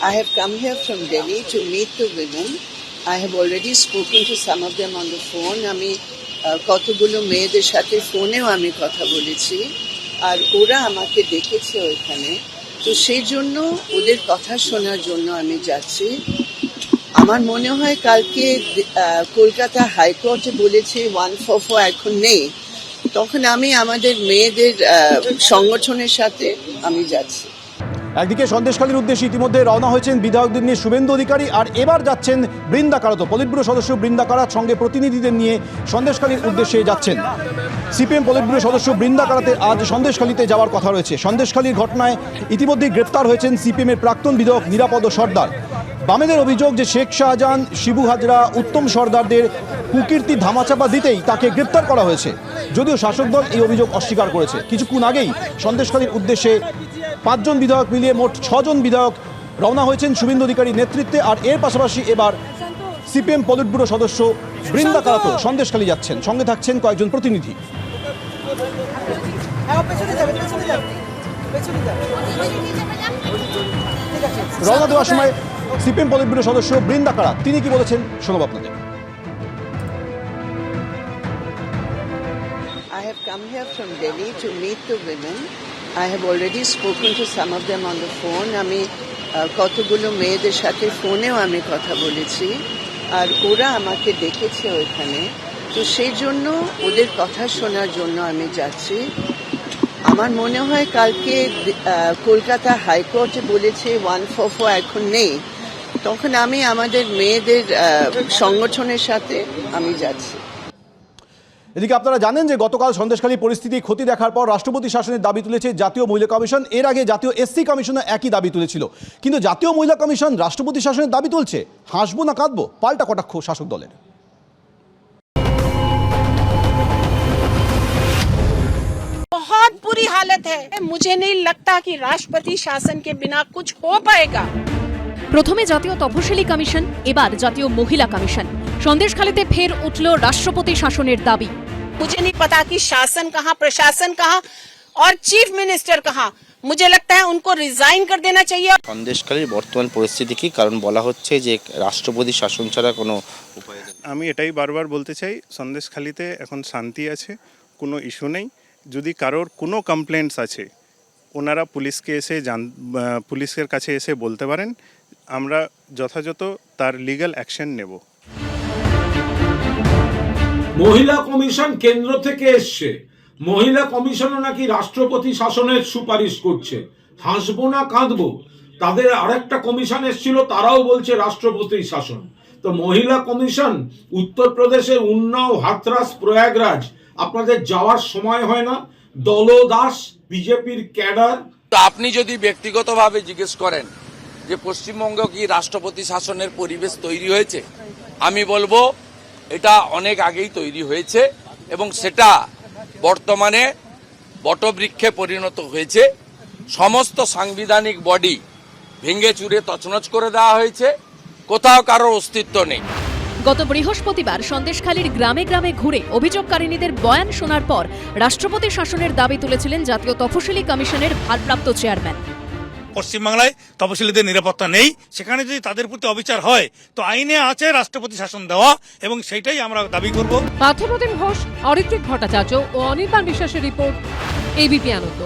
I have come here from Delhi to meet the women. I have already spoken to some of them on the phone. আমি কতগুলো মেয়েদের সাথে ফোনেও আমি কথা বলেছি আর ওরা আমাকে ডেকেছে ওইখানে, তো সেই জন্য ওদের কথা শোনার জন্য আমি যাচ্ছি। আমার মনে হয় কালকে কলকাতা হাইকোর্টে বলেছে 144 এখন নেই, তখন আমি আমাদের মেয়েদের সংগঠনের সাথে আমি যাচ্ছি। একদিকে সন্দেশখালীর উদ্দেশ্যে ইতিমধ্যে রওনা হয়েছেন বিধায়কদের নিয়ে শুভেন্দু অধিকারী, আর এবার যাচ্ছেন বৃন্দা কারাত। পলিট ব্যুরো সদস্য বৃন্দা কারাত সঙ্গে প্রতিনিধিদের নিয়ে সন্দেশখালীর উদ্দেশ্যে যাচ্ছেন। সিপিএম পলিট ব্যুরো সদস্য বৃন্দা কারাতে আজ সন্দেশখালীতে যাওয়ার কথা রয়েছে। সন্দেশখালীর ঘটনায় ইতিমধ্যেই গ্রেপ্তার হয়েছেন সিপিএমের প্রাক্তন বিধায়ক নিরাপদ সর্দার। বামেদের অভিযোগ যে শেখ শাহজাহান, শিবু হাজরা, উত্তম সর্দারদের কুকীর্তি ধামাচাপা দিতেই তাকে গ্রেপ্তার করা হয়েছে, যদিও শাসক দল এই অভিযোগ অস্বীকার করেছে। কিছুক্ষণ আগেই সন্দেশখালীর উদ্দেশ্যে 5 জন বিধায়ক মিলিয়ে মোট 6 জন বিধায়ক রওনা হয়েছেন শুভেন্দু অধিকারীর নেতৃত্বে। আর এর পাশাপাশি এবার সিপিএম পলিট ব্যুরো সদস্য বৃন্দা কারাত সন্দেশখালী যাচ্ছেন, সঙ্গে থাকছেন কয়েকজন প্রতিনিধি। রওনা দেওয়ার সময় সিপিএম পলিট ব্যুরো সদস্য বৃন্দা কারাত তিনি কি বলেছেন শোনাব আপনাদের। I have come here from Delhi to meet the women. I have already spoken to some of them on the phone. আমি কতগুলো মেয়েদের সাথে ফোনেও আমি কথা বলেছি আর ওরা আমাকে ডেকেছে ওইখানে, তো সেই জন্য ওদের কথা শোনার জন্য আমি যাচ্ছি। আমার মনে হয় কালকে কলকাতা হাইকোর্টে বলেছে 144 এখন নেই, তখন আমি আমাদের মেয়েদের সংগঠনের সাথে আমি যাচ্ছি। এদিকে আপনারা জানেন যে গতকাল সন্দেশখালী পরিস্থিতি ক্ষতি দেখার পর রাষ্ট্রপতি শাসনের দাবি তুলেছে জাতীয় মহিলা কমিশন। এর আগে জাতীয় এসসি কমিশনও একই দাবি তুলেছিল, কিন্তু জাতীয় মহিলা কমিশন রাষ্ট্রপতি শাসনের দাবি তুলছে। হাসবো না কাঁদবো, পাল্টা কটাক্ষ শাসক দলের। बहुत बुरी हालत है, मुझे नहीं लगता कि राष्ट्रपति शासन के बिना कुछ हो पाएगा। প্রথমে জাতীয় তফসিলি কমিশন, এবার জাতীয় মহিলা কমিশন। সন্দেশখালীতে ফের উঠল রাষ্ট্রপতি শাসনের দাবি। मुझे नहीं पता कि शासन कहाँ, प्रशासन कहाँ और चीफ मिनिस्टर कहाँ। मुझे लगता है उनको रिजाइन कर देना चाहिए। সন্দেশখালীর বর্তমান পরিস্থিতি কি, কারণ বলা হচ্ছে যে রাষ্ট্রপতি শাসন ছাড়া কোনো উপায় নেই। আমি এটাই বারবার বলতে চাই, সন্দেশখালীতে এখন শান্তি আছে, কোনো ইস্যু নেই। যদি কারোর কোনো কমপ্লেন্টস আছে ওনারা পুলিশের কাছে এসে বলতে পারেন, আমরা যথাযথ তার লিগ্যাল অ্যাকশন নেব। মহিলা কমিশন কেন্দ্র থেকে এসছে, মহিলা কমিশনও নাকি রাষ্ট্রপতি শাসনের সুপারিশ করছে। হাসবো না কাঁদবো, তাদের আরেকটা কমিশন এসেছিল, তারাও বলছে রাষ্ট্রপতি শাসন। তো মহিলা কমিশন উত্তরপ্রদেশের উন্নাও, হাথরাস, প্রয়াগরাজ আপনাদের যাওয়ার সময় হয় না? দলদাস বিজেপির ক্যাডার। আপনি যদি ব্যক্তিগতভাবে জিজ্ঞেস করেন যে পশ্চিমবঙ্গে কি রাষ্ট্রপতি শাসনের পরিবেশ তৈরি হয়েছে, আমি বলবো এটা অনেক আগেই তৈরি হয়েছে এবং সেটা বর্তমানে বটবৃক্ষে পরিণত হয়েছে। সমস্ত সাংবিধানিক বডি ভেঙে চুরে তছনছ করে দেওয়া হয়েছে, কোথাও কারোর অস্তিত্ব নেই। গত বৃহস্পতিবার সন্দেশখালীর গ্রামে গ্রামে ঘুরে অভিযোগকারিনীদের বয়ান শোনার পর রাষ্ট্রপতি শাসনের দাবি তুলেছিলেন জাতীয় তফসিলি কমিশনের ভারপ্রাপ্ত চেয়ারম্যান। পশ্চিমবাংলায় তপশিলীদের নিরাপত্তা নেই, সেখানে যদি তাদের প্রতি অবিচার হয় তো আইনে আছে রাষ্ট্রপতি শাসন দেওয়া, এবং সেইটাই আমরা দাবি করব। পার্থপ্রতিম ঘোষ, অরিত্রিক ভট্টাচার্য ও অনির্বাণ বিশ্বাসের রিপোর্ট, এবিপি আনন্দ।